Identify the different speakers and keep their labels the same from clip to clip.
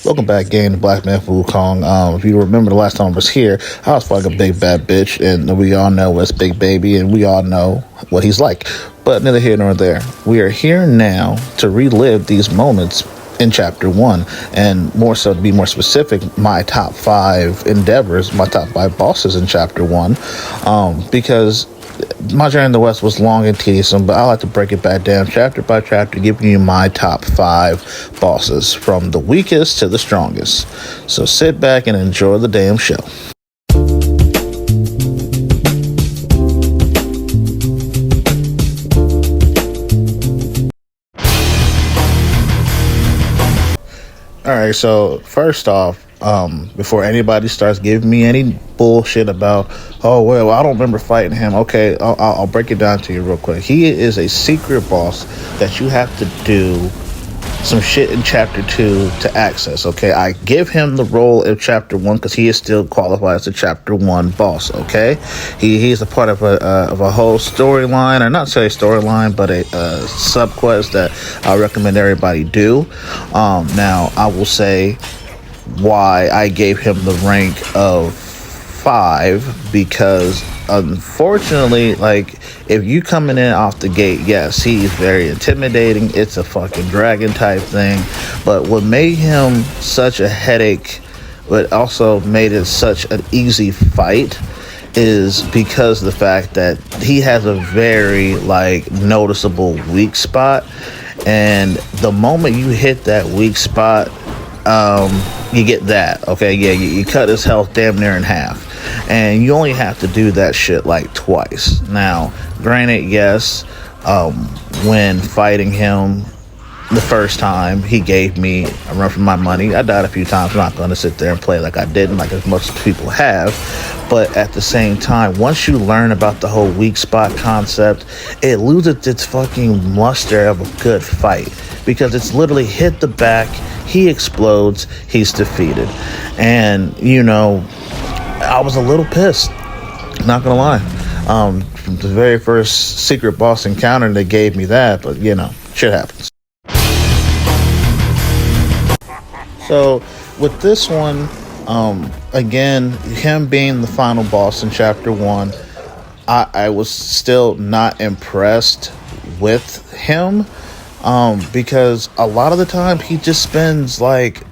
Speaker 1: Welcome back, gang, to Black Myth Wukong. If you remember the last time I was here, I was fucking a big bad bitch, and we all know what's Big Baby, and we all know what he's like. But neither here nor there. We are here now to relive these moments in Chapter 1, and more so, to be more specific, my top 5 endeavors, my top 5 bosses in Chapter 1, because my journey in the West was long and tedious, but I like to break it back down chapter by chapter, giving you my top 5 bosses from the weakest to the strongest. So sit back and enjoy the damn show. Alright, so first off, before anybody starts giving me any bullshit about, oh, well, I don't remember fighting him. Okay, I'll break it down to you real quick. He is a secret boss that you have to do some shit in Chapter 2 to access, okay? I give him the role of Chapter 1 because he is still qualified as a Chapter 1 boss, okay? He's a part of a whole storyline, or not say storyline, but a sub-quest that I recommend everybody do. Now, I will say why I gave him the rank of 5, because unfortunately, like, if you coming in off the gate, yes, he's very intimidating. It's a fucking dragon type thing. But what made him such a headache, but also made it such an easy fight, is because of the fact that he has a very, like, noticeable weak spot. And the moment you hit that weak spot, you get that, okay? Yeah, you cut his health damn near in half. And you only have to do that shit like twice. Now, granted, yes, when fighting him the first time, he gave me a run for my money. I died a few times. I'm not going to sit there and play like I didn't, like as much as people have. But at the same time, once you learn about the whole weak spot concept, it loses its fucking luster of a good fight. Because it's literally hit the back, he explodes, he's defeated. And, you know, I was a little pissed, not gonna lie. From the very first secret boss encounter, they gave me that, but you know, shit happens. So with this one, again, him being the final boss in Chapter 1, I was still not impressed with him, because a lot of the time he just spends like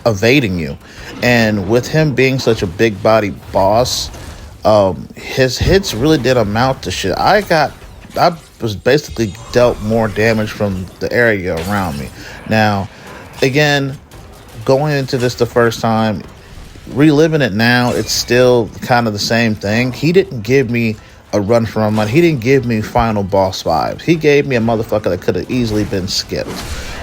Speaker 1: evading you, and with him being such a big body boss, his hits really did amount to shit. I was basically dealt more damage from the area around me. Now, again, going into this the first time, reliving it now, it's still kind of the same thing. He didn't give me a run for my money. He didn't give me final boss vibes. He gave me a motherfucker that could have easily been skipped.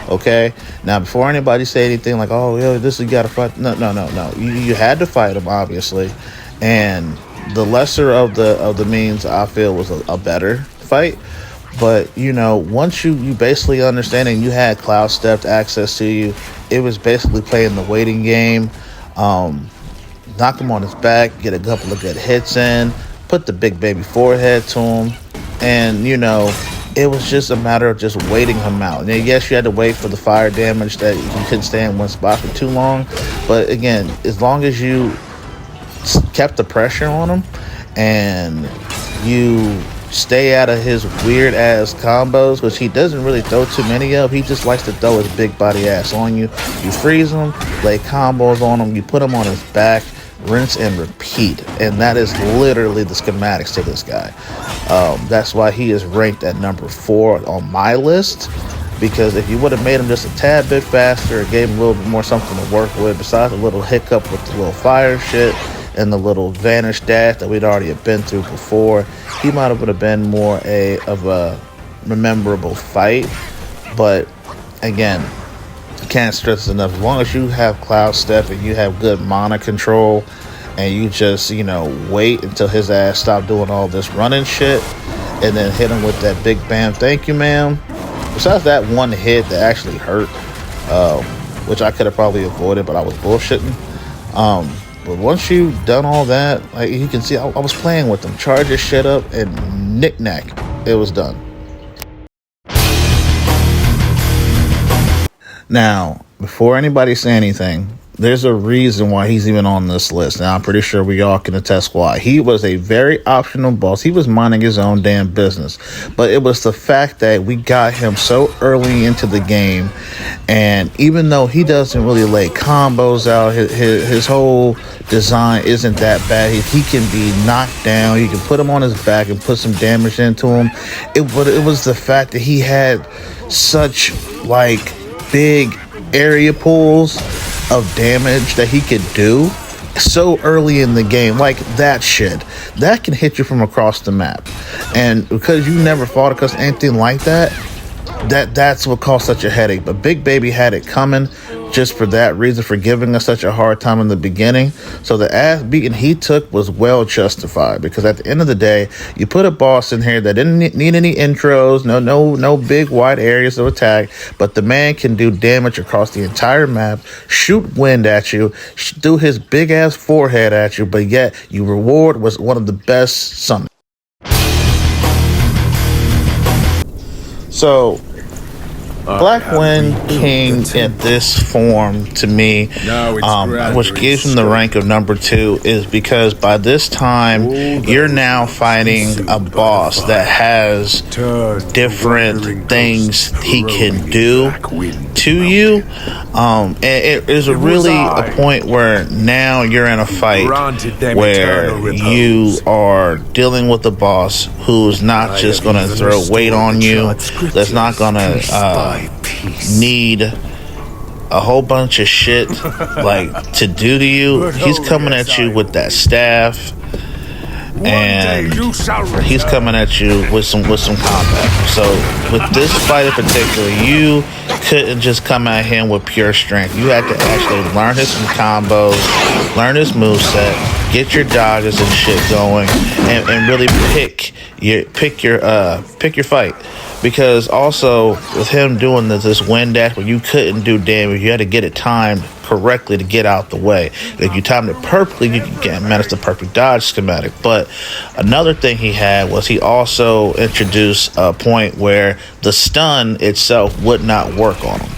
Speaker 1: Okay, now before anybody say anything like, oh, yo, this you gotta fight, no, you had to fight him, obviously, and the lesser of the means, I feel, was a better fight. But you know, once you basically understand, and you had Cloud Stepped access to you, it was basically playing the waiting game. Knock him on his back, get a couple of good hits in, put the big baby forehead to him, and you know, it was just a matter of just waiting him out. And yes, you had to wait for the fire damage that you couldn't stay in one spot for too long. But again, as long as you kept the pressure on him and you stay out of his weird ass combos, which he doesn't really throw too many of. He just likes to throw his big body ass on you. You freeze him, lay combos on him, you put him on his back, rinse and repeat. And that is literally the schematics to this guy. That's why he is ranked at number 4 on my list, because if you would have made him just a tad bit faster, gave him a little bit more something to work with, besides a little hiccup with the little fire shit and the little vanish dash that we'd already been through before, he might have been more of a memorable fight. But again, can't stress enough, as long as you have Cloud Step and you have good mana control, and you just, you know, wait until his ass stop doing all this running shit, and then hit him with that big bam, thank you ma'am. Besides that one hit that actually hurt, which I could have probably avoided, but I was bullshitting. But once you've done all that, like you can see, I was playing with them, charge his shit up, and knick-knack, it was done. Now, before anybody say anything, there's a reason why he's even on this list. Now, I'm pretty sure we all can attest why. He was a very optional boss. He was minding his own damn business. But it was the fact that we got him so early into the game. And even though he doesn't really lay combos out, his whole design isn't that bad. He can be knocked down. You can put him on his back and put some damage into him. But it was the fact that he had such, like, big area pulls of damage that he could do so early in the game. Like, that shit that can hit you from across the map, and because you never fought across anything like that's what caused such a headache. But Big Baby had it coming just for that reason, for giving us such a hard time in the beginning. So the ass beating he took was well justified, because at the end of the day, you put a boss in here that didn't need any intros, no big wide areas of attack, but the man can do damage across the entire map, shoot wind at you, do his big ass forehead at you, but yet you reward was one of the best summons. So Black Wind King in this form, to me, which gives him the rank of number 2, is because by this time you're now fighting a boss that has different things he can do to you. And it is really a point where now you're in a fight where you are dealing with a boss who's not just going to throw weight on you, that's not going to need a whole bunch of shit like to do to you. He's coming at you with that staff, and he's coming at you with some combat. So with this fight in particular, you couldn't just come at him with pure strength. You had to actually learn his combos, learn his moveset, get your dodges and shit going, and really pick your fight. Because also with him doing this wind dash where you couldn't do damage, you had to get it timed correctly to get out the way. If you timed it perfectly, you can manage the perfect dodge schematic. But another thing he had was he also introduced a point where the stun itself would not work on him.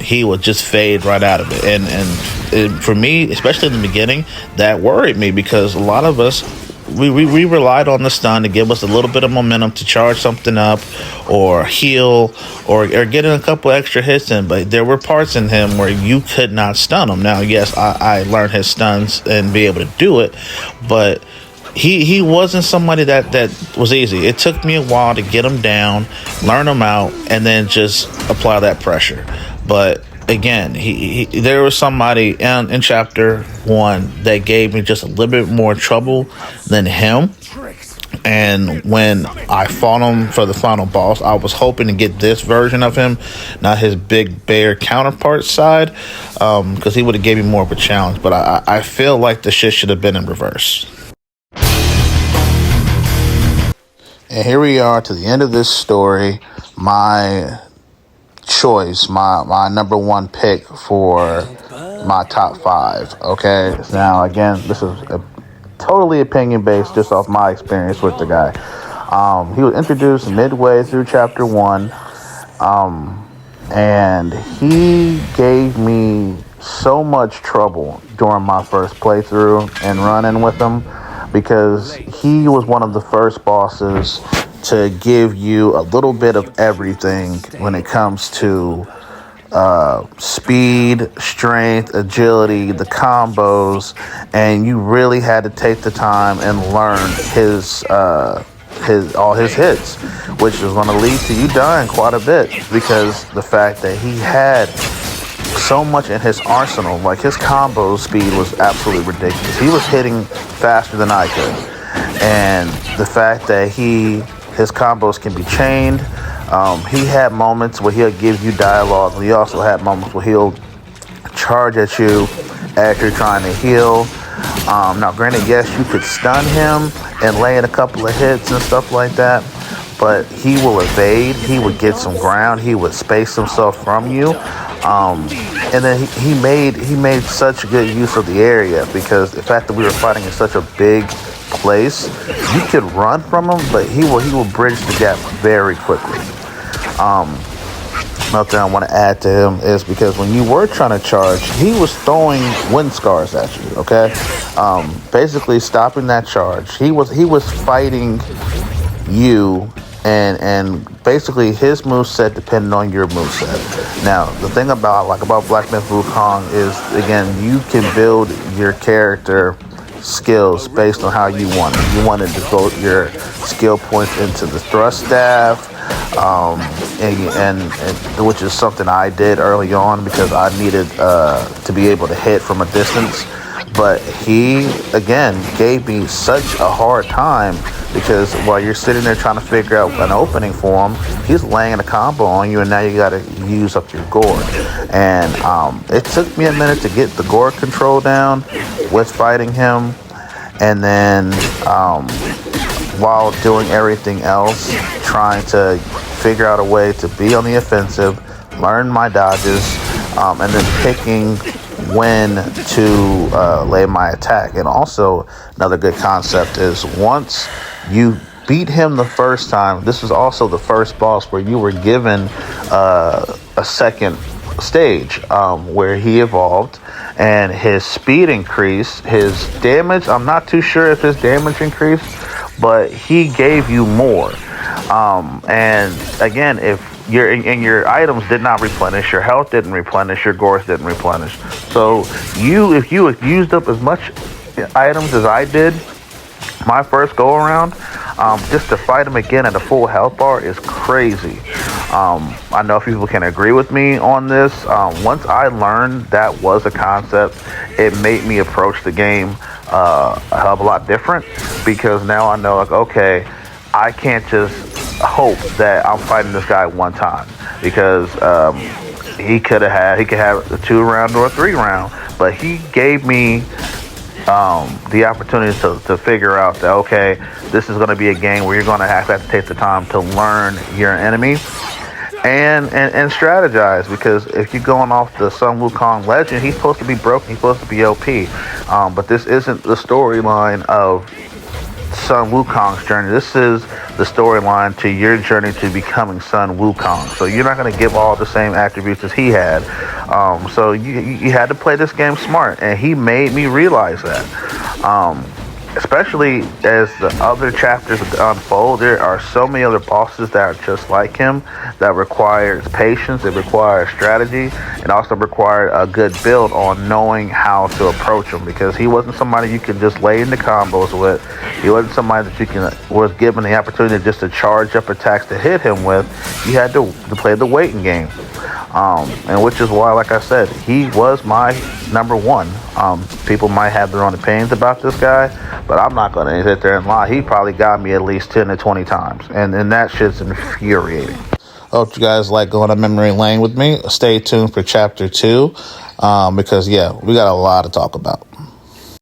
Speaker 1: He would just fade right out of it, and for me, especially in the beginning, that worried me, because a lot of us, we relied on the stun to give us a little bit of momentum to charge something up or heal or getting a couple extra hits in. But there were parts in him where you could not stun him. Now, yes, I learned his stuns and be able to do it, but he wasn't somebody that was easy. It took me a while to get him down, learn him out, and then just apply that pressure. But again, there was somebody in chapter 1 that gave me just a little bit more trouble than him. And when I fought him for the final boss, I was hoping to get this version of him, not his big bear counterpart side, because he would have gave me more of a challenge. But I feel like the shit should have been in reverse. And here we are to the end of this story. My choice, my number 1 pick for my top 5. Okay, now again, this is totally opinion based, just off my experience with the guy. He was introduced midway through chapter 1, and he gave me so much trouble during my first playthrough and run-in with him, because he was one of the first bosses to give you a little bit of everything when it comes to speed, strength, agility, the combos, and you really had to take the time and learn all his hits, which is going to lead to you dying quite a bit, because the fact that he had so much in his arsenal, like his combo speed was absolutely ridiculous. He was hitting faster than I could, and the fact that his combos can be chained. He had moments where he'll give you dialogue, but he also had moments where he'll charge at you as you're trying to heal. Now, granted, yes, you could stun him and lay in a couple of hits and stuff like that, but he will evade. He would get some ground. He would space himself from you. And then he made such good use of the area, because the fact that we were fighting in such a big place, you could run from him, but he will bridge the gap very quickly. another thing I want to add to him is because when you were trying to charge, he was throwing wind scars at you. Okay, basically stopping that charge. He was fighting you, and basically his moveset depended on your moveset. Now, the thing about Black Myth Wukong is, again, you can build your character skills based on how you want it. You wanted to devote your skill points into the thrust staff, and which is something I did early on because I needed to be able to hit from a distance. But he, again, gave me such a hard time because while you're sitting there trying to figure out an opening for him, he's laying a combo on you, and now you got to use up your gore. And it took me a minute to get the gore control down with fighting him. And then while doing everything else, trying to figure out a way to be on the offensive, learn my dodges, and then picking when to lay my attack. And also, another good concept is once you beat him the first time, this was also the first boss where you were given a second stage where he evolved and his speed increased, his damage, I'm not too sure if his damage increased, but he gave you more. And again, if your items did not replenish, your health didn't replenish, your gores didn't replenish. So if you used up as much items as I did my first go around, just to fight him again at a full health bar is crazy. I know people can agree with me on this. Once I learned that was a concept, it made me approach the game a hell of a lot different, because now I know, like, okay, I can't just hope that I'm fighting this guy one time, because he could have a 2-round or a 3-round, but he gave me the opportunity to figure out that, okay, this is going to be a game where you're going to have to take the time to learn your enemy and strategize, because if you're going off the Sun Wukong legend, he's supposed to be broken, he's supposed to be OP, but this isn't the storyline of Sun Wukong's journey. This is the storyline to your journey to becoming Sun Wukong. So you're not going to give all the same attributes as he had. So you had to play this game smart, and he made me realize that. Especially as the other chapters unfold, there are so many other bosses that are just like him, that requires patience, it requires strategy, and also required a good build on knowing how to approach him, because he wasn't somebody you could just lay into combos with. He wasn't somebody that was given the opportunity just to charge up attacks to hit him with. You had to play the waiting game. And which is why, like I said, he was my number one. People might have their own opinions about this guy, but I'm not going to sit there and lie. He probably got me at least 10 to 20 times, and that shit's infuriating. Hope you guys like going on memory lane with me. Stay tuned for chapter 2, because, yeah, we got a lot to talk about.